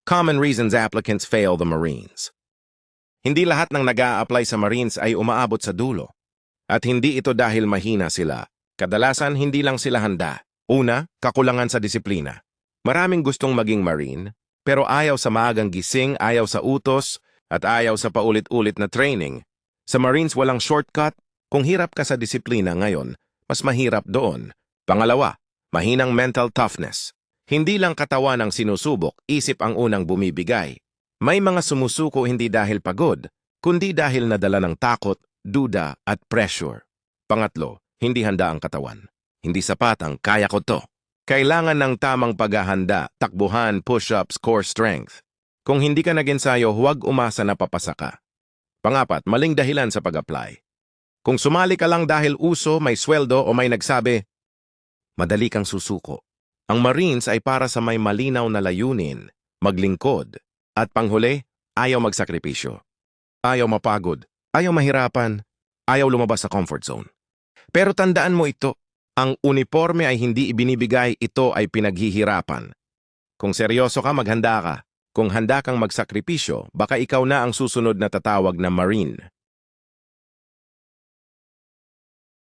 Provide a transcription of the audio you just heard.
Common reasons applicants fail the Marines. Hindi lahat ng nag-a-apply sa Marines ay umaabot sa dulo. At hindi ito dahil mahina sila. Kadalasan hindi lang sila handa. Una, kakulangan sa disiplina. Maraming gustong maging Marine, pero ayaw sa maagang gising, ayaw sa utos, at ayaw sa paulit-ulit na training. Sa Marines walang shortcut. Kung hirap ka sa disiplina ngayon, mas mahirap doon. Pangalawa, mahinang mental toughness. Hindi lang katawan ang sinusubok, isip ang unang bumibigay. May mga sumusuko hindi dahil pagod, kundi dahil nadala ng takot, duda at pressure. Pangatlo, hindi handa ang katawan. Hindi sapat ang kaya ko to. Kailangan ng tamang paghahanda, takbuhan, push-ups, core strength. Kung hindi ka nag-ensayo, huwag umasa na papasa ka. Pangapat, maling dahilan sa pag-apply. Kung sumali ka lang dahil uso, may sweldo o may nagsabi, madali kang susuko. Ang Marines ay para sa may malinaw na layunin, maglingkod, at panghuli, ayaw magsakripisyo. Ayaw mapagod, ayaw mahirapan, ayaw lumabas sa comfort zone. Pero tandaan mo ito, ang uniforme ay hindi ibinibigay, ito ay pinaghihirapan. Kung seryoso ka, maghanda ka. Kung handa kang magsakripisyo, baka ikaw na ang susunod na tatawag na Marine.